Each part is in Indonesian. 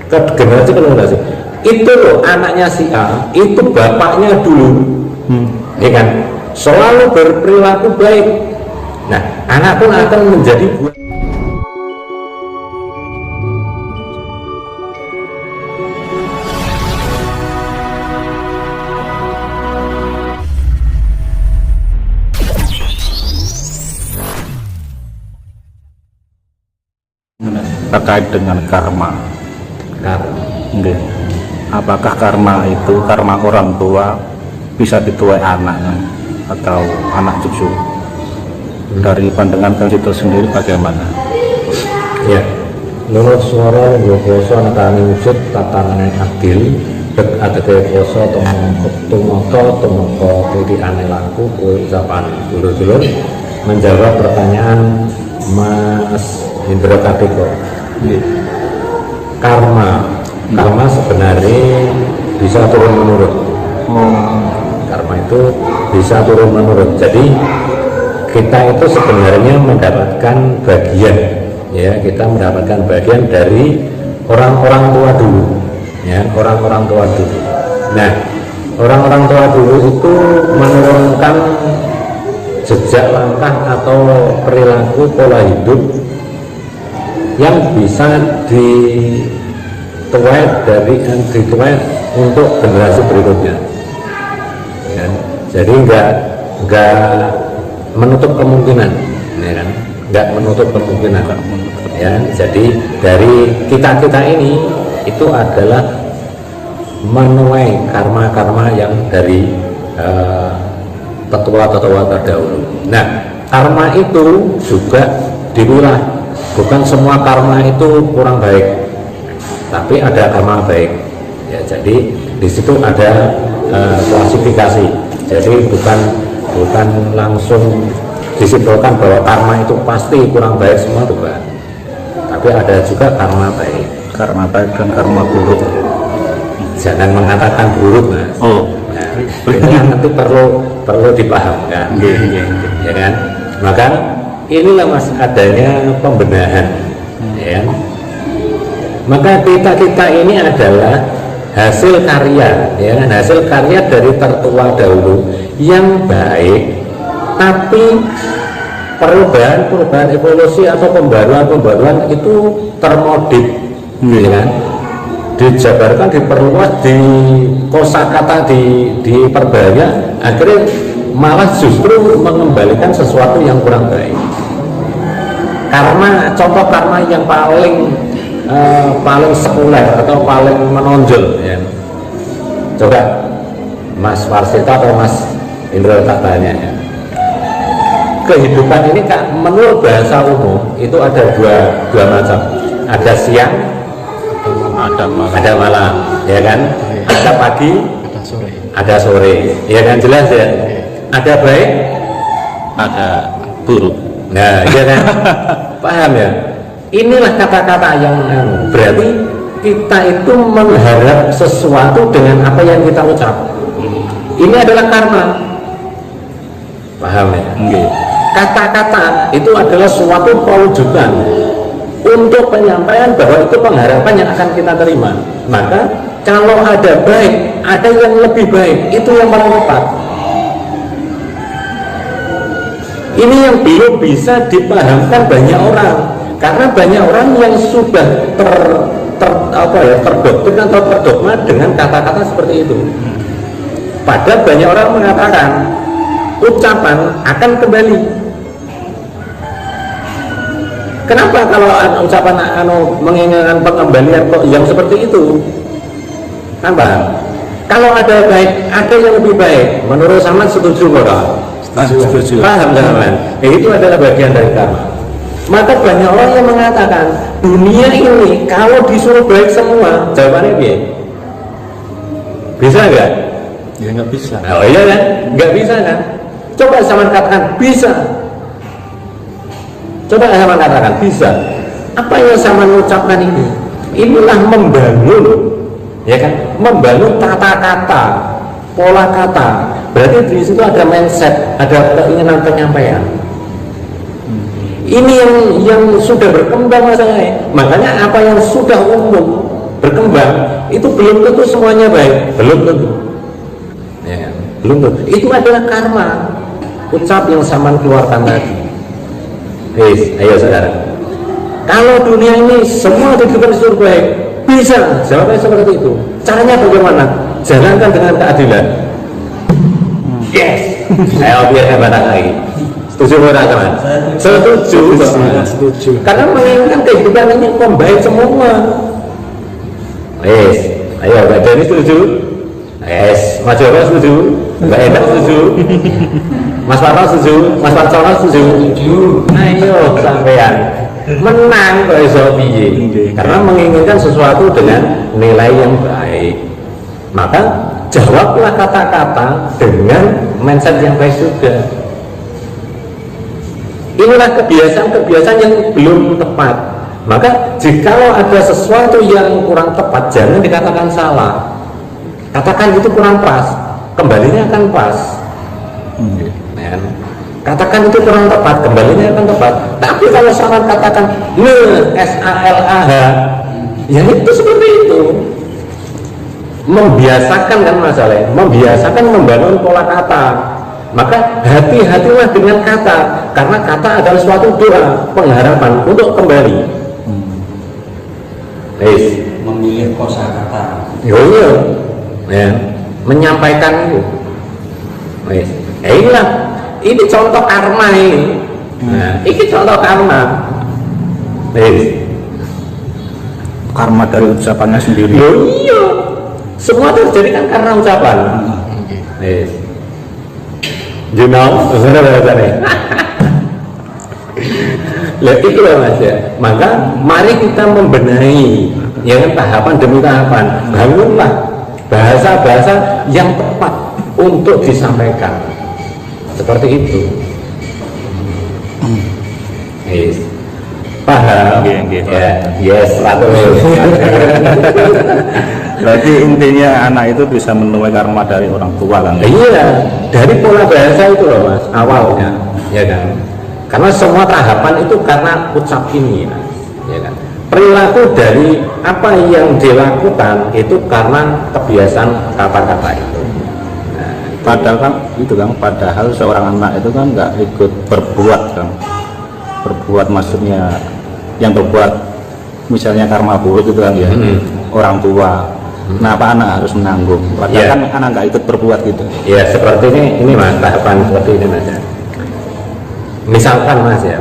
ke generasi itu loh, anaknya si A itu bapaknya dulu ya kan selalu berperilaku baik. Nah, anak pun akan menjadi buah. Terkait dengan karma. Karma. Apakah karma itu karma orang tua bisa dituai anaknya atau anak cucu? Dari pandangan itu sendiri bagaimana? Ya, menurut suara Yogoso Natani wujud tatanan adil dek ada kaya koso tumoko titi anelaku ucapan dulur-dulur menjawab pertanyaan Mas Indra Katiko. Karma sebenarnya bisa turun menurun. Karma itu bisa turun menurun. Jadi kita itu sebenarnya mendapatkan bagian, ya kita mendapatkan bagian dari orang-orang tua dulu, ya orang-orang tua dulu. Nah, orang-orang tua dulu itu menurunkan jejak langkah atau perilaku pola hidup yang bisa dituai untuk generasi berikutnya. Ya, jadi enggak menutup kemungkinan, ya kan? Enggak menutup kemungkinan. Ya, jadi dari kita ini itu adalah menuai karma-karma yang dari tetua-tetua terdahulu. Nah, karma itu juga dipilah. Bukan semua karma itu kurang baik, tapi ada karma baik. Ya, jadi di situ ada klasifikasi. Jadi bukan langsung disimpulkan bahwa karma itu pasti kurang baik semua, bukan. Tapi ada juga karma baik. Karma baik dan karma buruk. Jangan mengatakan buruk, Mas. Nah, ini nanti perlu dipahamkan, ya kan? Maka inilah Mas adanya pembenahan, ya. Maka kita ini adalah hasil karya, ya kan? Hasil karya dari tertua dahulu yang baik, tapi perubahan evolusi atau pembaruan itu termodif, ya kan? Dijabarkan, diperluas, di kosakata diperbanyak, akhirnya malah justru mengembalikan sesuatu yang kurang baik. Karena contoh karma yang paling sekuler atau paling menonjol, ya. Coba Mas Warsita atau Mas Indra tak tanya, ya. Kehidupan ini menurut bahasa umum itu ada dua macam. Ada siang, ada malam, ya kan? Ada pagi, ada sore, ya kan, jelas ya. Ada baik, ada buruk. Nah, ya kan? Paham ya? Inilah kata-kata yang berarti kita itu mengharap sesuatu dengan apa yang kita ucap. Ini adalah karma. Paham ya? Kata-kata itu adalah suatu pewujudan untuk penyampaian bahwa itu pengharapan yang akan kita terima. Maka kalau ada baik, ada yang lebih baik, itu yang paling tepat. Ini yang belum bisa dipahamkan banyak orang, karena banyak orang yang sudah terdoktrin atau terdogma dengan kata-kata seperti itu. Padahal banyak orang mengatakan ucapan akan kembali. Kenapa kalau ucapan menginginkan pengembalian kok yang seperti itu? Kenapa? Kalau ada baik, ada yang lebih baik. Menurut Samad setuju kok? Setuju. Paham kan? Itu adalah bagian dari karma. Maka banyak orang yang mengatakan dunia ini kalau disuruh baik semua, jawabannya biar bisa nggak? Ya nggak bisa. Oh iya kan? Nggak bisa kan? Coba Samad katakan bisa. Coba Samad katakan bisa. Apa yang Samad ucapkan ini? Inilah membangun, ya kan? Membangun tata kata, pola kata. Berarti di situ ada mindset, ada keinginan penyampaian. Ini yang sudah berkembang masalahnya. Makanya apa yang sudah umum berkembang, itu belum tentu semuanya baik, belum tentu. Ya, belum tentu. Itu adalah karma. Ucap yang Saman keluarkan tadi. Ayo saudara. Kalau dunia ini semua diberikan seluruh baik, bisa. Jawabnya seperti itu. Caranya bagaimana? Jalankan dengan keadilan. Yes. Ayo biar hebat lagi. Setuju orang teman? Setuju. Karena menginginkan kehidupan ini membaik semua. Yes. Ayo Mbak Dani setuju? Yes. Mas Joko setuju? Mbak Endang setuju? Mas Parto setuju? Mas Partono setuju? Ayo sampean menang kok iso piye? Karena menginginkan sesuatu dengan nilai yang baik. Maka jawablah kata-kata dengan mindset yang baik juga. Inilah kebiasaan-kebiasaan yang belum tepat. Maka jikalau ada sesuatu yang kurang tepat, jangan dikatakan salah. Katakan itu kurang pas, kembalinya akan pas. Katakan itu kurang tepat, kembalinya akan tepat. Tapi kalau salah katakan SALAH, ya itu seperti itu. Membiasakan kan masalahnya, membiasakan membangun pola kata. Maka hati-hatilah dengan kata, karena kata adalah suatu doa, pengharapan untuk kembali. Memilih kosakata. Iya, ya, menyampaikan itu. Inilah, ini contoh karma ini. Nah, ini contoh karma. Karma dari ucapannya sendiri. Iya, semua terjadi kan karena ucapan. You know, lah itu lah Mas ya. Maka mari kita membenahi yang tahapan demi tahapan. Bangunlah bahasa-bahasa yang tepat untuk disampaikan. Seperti itu. Paham? Ya, yes, Berarti intinya anak itu bisa menuai karma dari orang tua kan? Iya, dari pola bahasa itu loh Mas, awalnya, ya kan? Karena semua tahapan itu karena ucap ini, ya kan? Perilaku dari apa yang dilakukan itu karena kebiasaan kata-kata itu. Nah, padahal kan itu kan, padahal seorang anak itu kan nggak ikut berbuat kan? Berbuat maksudnya yang berbuat misalnya karma buruk itu kan ya, orang tua. Kenapa anak harus menanggung? Padahal kan anak nggak ikut berbuat gitu. Ya seperti ini Mas, tahapan seperti ini Mas ya. Misalkan Mas ya,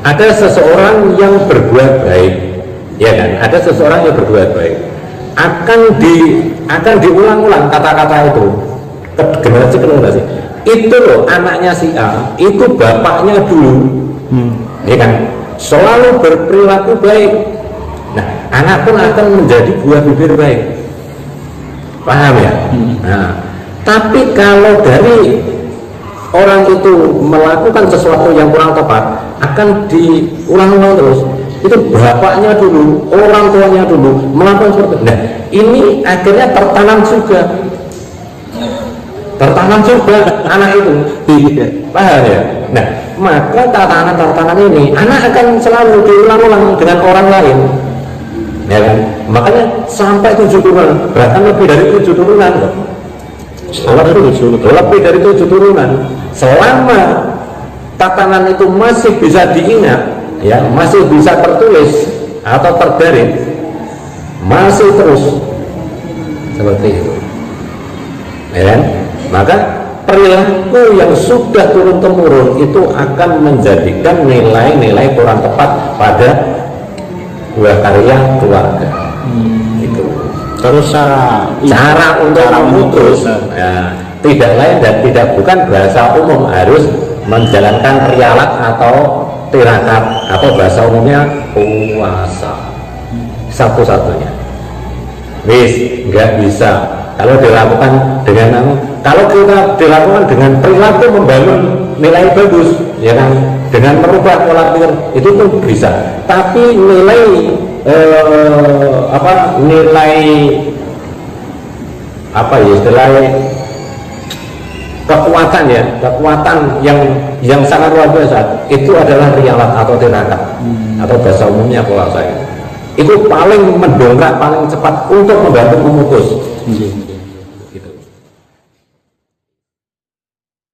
ada seseorang yang berbuat baik, ya kan? Ada seseorang yang berbuat baik, akan diulang-ulang kata-kata itu ke generasi. Itu loh anaknya si A, itu bapaknya dulu, ya kan? Selalu berperilaku baik. Nah, anak pun akan menjadi buah bibir baik. Paham ya? Nah, tapi kalau dari orang itu melakukan sesuatu yang kurang tepat, akan diulang-ulang terus. Itu bapaknya dulu, orang tuanya dulu melakukan sesuatu. Nah, ini akhirnya tertanam juga anak itu. Paham ya? Nah, maka tatanan ini anak akan selalu diulang-ulang dengan orang lain. Ya kan? Makanya sampai 7 turunan, bahkan lebih dari 7 turunan loh. Lebih dari 7 turunan. Selama tatanan itu masih bisa diingat, ya, masih bisa tertulis atau terbaring, masih terus seperti itu. Ya kan? Maka perilaku yang sudah turun-temurun itu akan menjadikan nilai-nilai kurang tepat pada buah karya keluarga. Itu. Terus cara untuk memutus ya, tidak lain dan tidak bukan bahasa umum, harus menjalankan rialat atau tirakat, atau bahasa umumnya puasa. Satu-satunya. Nggak bisa. Kalau dilakukan kalau kita dilakukan dengan perilaku membangun nilai bagus, ya kan, dengan merubah pola pikir itu pun bisa. Tapi nilai kekuatan yang sangat luar biasa itu adalah rialat atau tirakat, atau bahasa umumnya puasa. itu paling mendongkrak paling cepat untuk membantu memutus. Iya.